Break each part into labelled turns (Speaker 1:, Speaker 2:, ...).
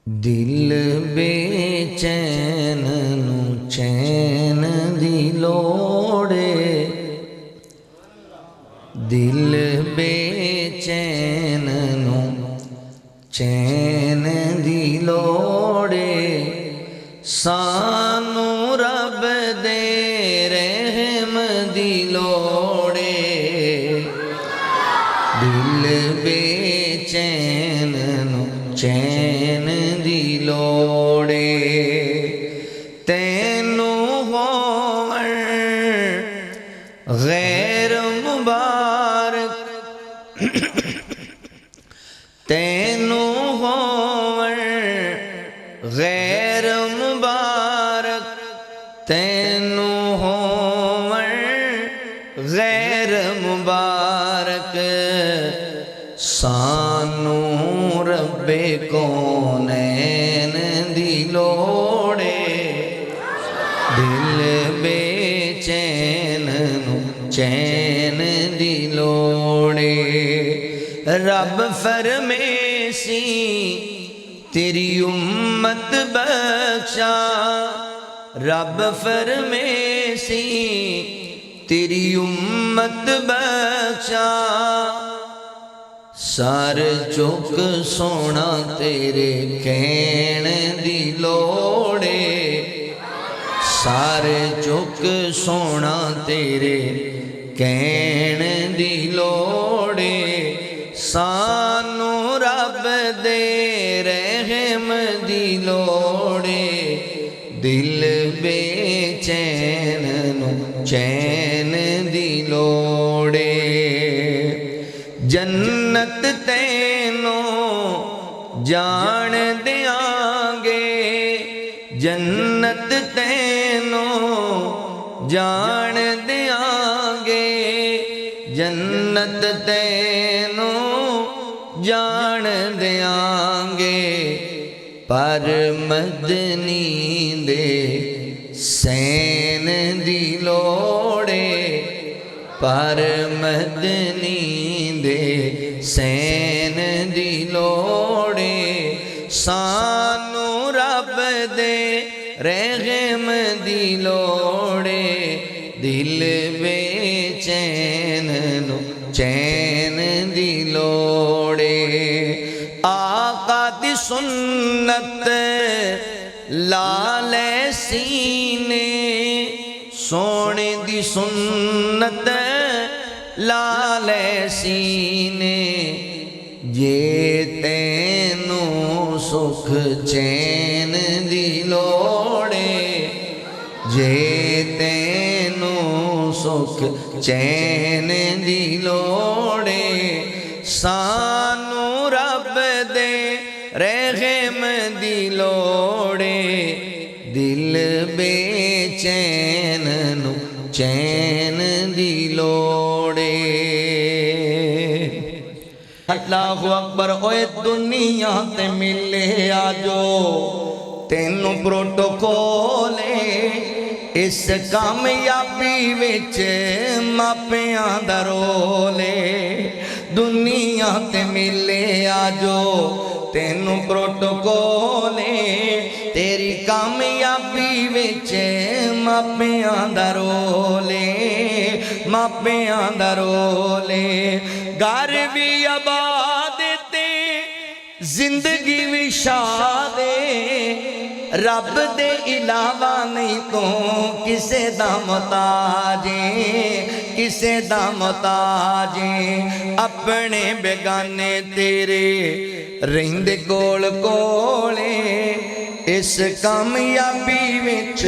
Speaker 1: दिल बेचैन नू चैन दी लोड़े, दिल बेचैन नू चैन दी लोड़े, सानू रब दे रहम दी लोड़े। दिल बेचैन नू चैन दी लोड़े, तैनू होवण गैर मुबारक, तैनू होवण गैर मुबारक, तैनू होवण गैर मुबारक, सानू रब्बे कौनैन दी लोड़े। दिल बेचैन नू चैन दी लोड़े, रब फरमेसी तेरी उम्मत बख्शा, रब फरमेसी तेरी उम्मत बख्शा, सर चुक सोना तेरे कहण दी लोड़े, सर चुक सोना तेरे कहण दी लोड़े, सानू रब दे रहम दी लोड़े। दिल बेचैन नू चैन दी लोड़े, जन्नत तैनू जान देंगे, जन्नत तैनू जान देंगे, जन्नत तैनू जान देंगे, पर मदनी दे सैन दी लोड़े, पर मदनी दे सैन दी लोड़े, सानू रब दे रहम दी लोड़े। दिल बेचैन नू चैन दी लोड़े, आका दी सुन्नत लाले सीने, सोने दी सुन्नत लाले सीने, जे तैनू सुख चैन दी लोड़े, जे तैनू सुख चैन दी लोड़े, सानू रब दे रहम दी लोड़े। दिल बेचैन नू चैन दी लोड़े। अल्लाहु अकबर। ओए दुनिया ते मिले आजो तेनू प्रोटोकॉल इस कामयाबी विच मापियां दा रोल, दुनिया ते मिले आजो तेनू प्रोटोकॉल, तेरी कामयाबी विच मापियां दा रोल, मापियां दा रोल। घर भी आबाद ते जिंदगी भी शाद, रब दे इलावा नहीं तो किसे दा मुताज, किसे दा मुताज। अपने बेगाने तेरे रहिंदे कोल कोले, इस कामयाबी विच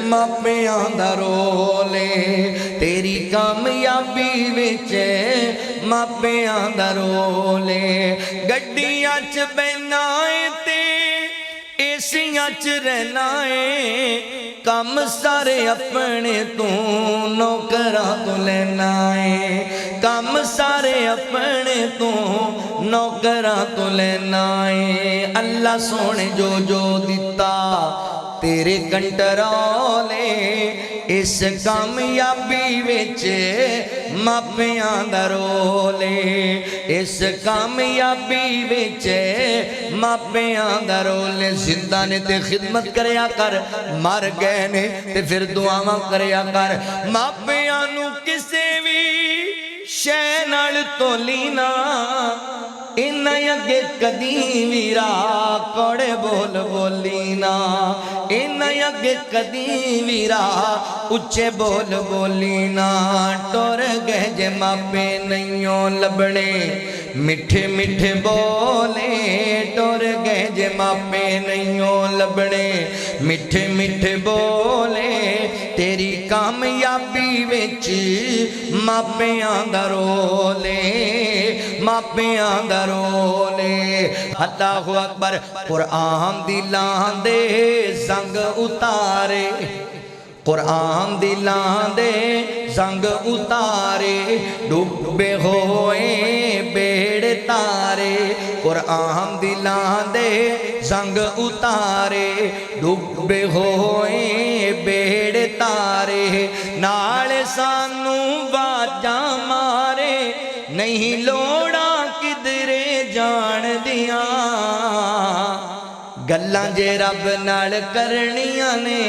Speaker 1: मापियां दा रोल, तेरी कामयाबी विच मापियां दा रोल। गड्डियां च बहना ते एसियां च रहना है, कम सारे अपने तू नौकरां तो लेना है, कम सारे अपने तू नौकरां तो लेना है। अल्लाह सोने जो जो दिता तेरे कंट्रोले इस कामयाबी विच मापियां दा रोल है इस कामयाबी विच मापियां दा रोल है जिंदा ने ते खिदमत करया कर मर गए ने ते फिर दुआवां करया कर मापियां नू किसे भी शै नाल तोलीना इन्ना अगे कदी वीरा कौड़े बोल बोली ना इन्ना अगे कदी वीरा उच्चे बोल बोली ना टुर गए जे मापे नैयों लबने मिठे मिठे बोले टुर गए जे मापे नैयों लबने मिठे मिठे बोले तेरी कामयाबी विच मापियां दा रोल मापियां दा रोल अल्लाहु अकबर कुरान दी लांदे संग उतारे कुरान दी लांदे संग उतारे डूबे होए बेड़ तारे कुरान दी लांदे संग उतारे डूबे होए बेड़ तारे नाल सानू बाजा मारे नहीं लोड़ा किधरे जान दिया गल्लां जे रब नाल करनियां ने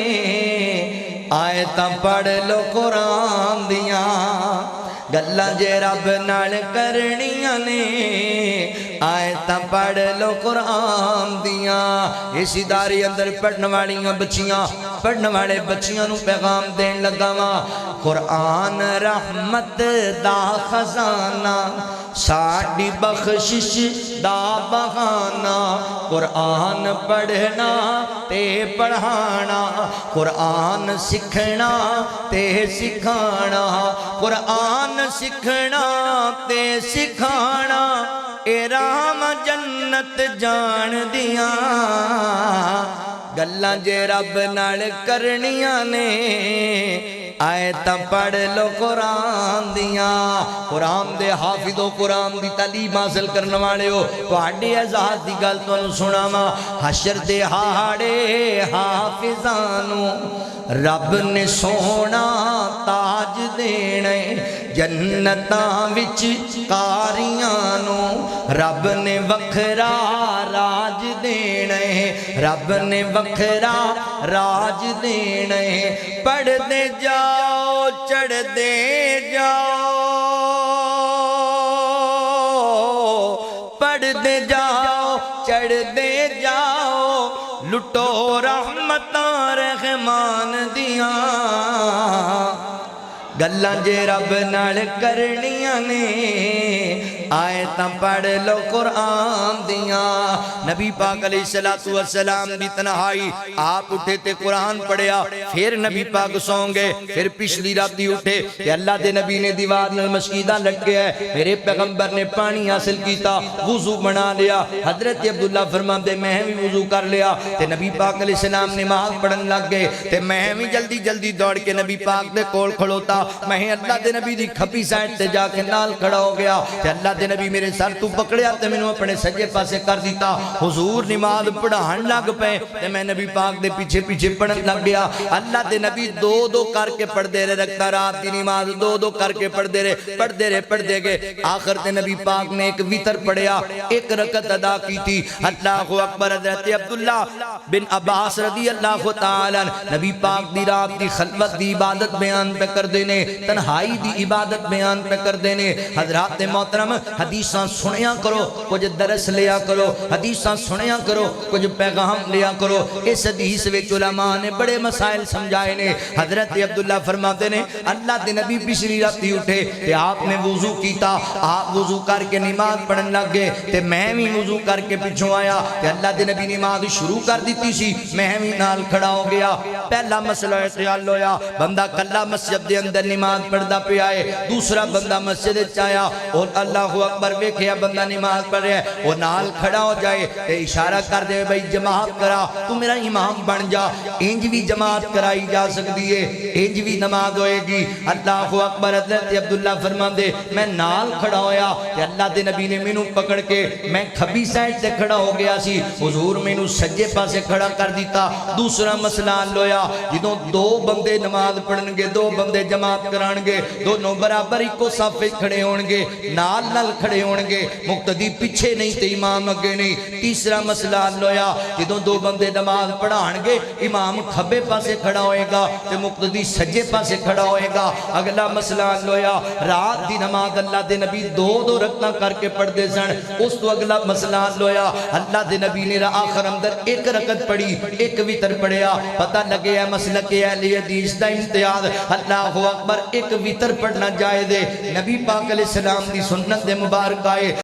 Speaker 1: आयतां पढ़ लो कुरान दियां गल्लां जे रब नाल करनियां ने आयतां पढ़ लो कुरान दियां इस इदारे अंदर पढ़ने वालियां बच्चियां पढ़ने वाले बच्चियां नू पैगाम देन लगा वा कुरान रहमत दा खजाना साडी बख्शिश दा बहाना कुरान पढ़ना ते पढ़ाना कुरान सीखना ते सिखाना कुरान सीखना ते सिखाना ए राम जन्नत जान दिया गल्लां जे रब नाल करनियां ने आयतां पढ़ लो कुरान दियां कुरान दे हाफिजो कुरान दी तालीम हासिल करने वाले हो तुहाडे आजाद दी गल तुहानू सुणावां हशर दे हाड़े हाफिजां नू रब ने सोना ताज देने जन्नतां विच कारियां नू रब ने वखरा राज देने रब ने वखरा राज देने पढ़दे जाओ चढ़दे जाओ पढ़दे जाओ चढ़दे जाओ लुटो रहमतां रहमान दियां गल्लां जे रब नाल करनियां ने आयतां पढ़ लो कुरान दियां नबी पाक अलैहिस्सलातु वस्सलाम दी तन्हाई आप उठे ते कुरान पढ़िया फिर नबी पाक सौ गए फिर पिछली राती उठे ते अल्लाह दे नबी ने दीवार नाल मस्जिदा लटके है मेरे पैगंबर ने पानी हासिल कीता वुजू बना लिया हजरत अब्दुल्ला फरमाते मैं भी वुजू कर लिया ते नबी पाक अलैहिस्सलाम नमाज पढ़न लग गए ते मैं भी जल्दी जल्दी दौड़ के नबी पाक दे कोल खड़ोता मैं अल्लाह दे नबी दी खब्बी साइड ते जाके नाल खड़ा हो गया ते अल्लाह दे नबी मेरे सर तू पकड़िया ते मैनू अपने सज्जे पासे कर दिता हुजूर नमाज पढ़ान लग पे ते मैं नबी पाक दे पीछे पीछे पढ़न लग गया अल्लाह दे नबी दो दो करके पढ़ते रहे रखता रात की नमाज दो दो करके पढ़ते रहे गए आखिर ते नबी पाक ने एक वितर पढ़िया एक रकत अदा की थी अल्लाहु अकबर हजरत अब्दुल्ला बिन अब्बास रदी अल्लाह तआला नबी पाक दी रात दी खलवत दी इबादत बयान पे कर देने तन्हाई दी इबादत बयान पे कर देने हजरात मोहतरम हदीसां सुनिया करो कुछ दरस लिया करो हदीसां सुनिया करो कुछ पैगाम लिया करो इस हदीस विच उलमा ने बड़े मसाइल समझाए ने हजरत अब्दुल्ला फरमाते ने अल्लाह दे नबी पिछली राती उठे ते आपने वुजू कीता आप वुजू करके नमाज पढ़न लग गए ते मैं भी वुजू करके पिछों आया ते अल्लाह दे नबी नमाज शुरू कर दी सी मैं भी नाल खड़ा हो गया पहला मसला ख्याल होया बंदा कल्ला मस्जिद दे अंदर नमाज पढ़दा पिया है। दूसरा बंदा मस्जिद च आया और अल्लाहु अकबर वेखिया बंदा नमाज पढ़ रहा है, वो नाल खड़ा हो जाए ते इशारा कर दे भाई जमात करा, तू मेरा इमाम बन जा। इंज भी जमात कराई जा सकती है, इंज भी नमाज होएगी। अल्लाहु अकबर। हज़रत अब्दुल्ला फरमांदे मैं नाल खड़ा होया ते अल्लाह दे नबी ने मैनू पकड़ के, मैं खब्बी साइड से खड़ा हो गया सी, हुजूर मैनू सज्जे पासे खड़ा कर दिता। दूसरा मसला हल होया, जदों दो बंदे नमाज पढ़नगे, दो बंदे जमात कराणगे, दोनों बराबर इको सफ खड़े होणगे, नाल नाल खड़े होणगे, मुक्तदी पीछे नहीं ते इमाम अगे नहीं। तीसरा मसला हल होया, जदों दो बंदे नमाज पढ़ाणगे, इमाम खब्बे पासे खड़ा होएगा ते मुक्तदी सज्जे पासे खड़ा होएगा। अगला मसला हल होया, रात दी नमाज अल्लाह दे नबी दो दो रकअतां करके पढ़दे सन। उस तो अगला मसला हल होया, अल्लाह दे नबी ने आखिर अंदर एक रकअत पढ़ी, एक वितर पढ़िया। पता लगे है मसलक अहले हदीस दा इम्तियाज, अल्लाहु अकबर, एक वितर पढ़ना जायज़ है। नबी पाक अलैहि सलाम दी सुन्नत दे मुबारक आए।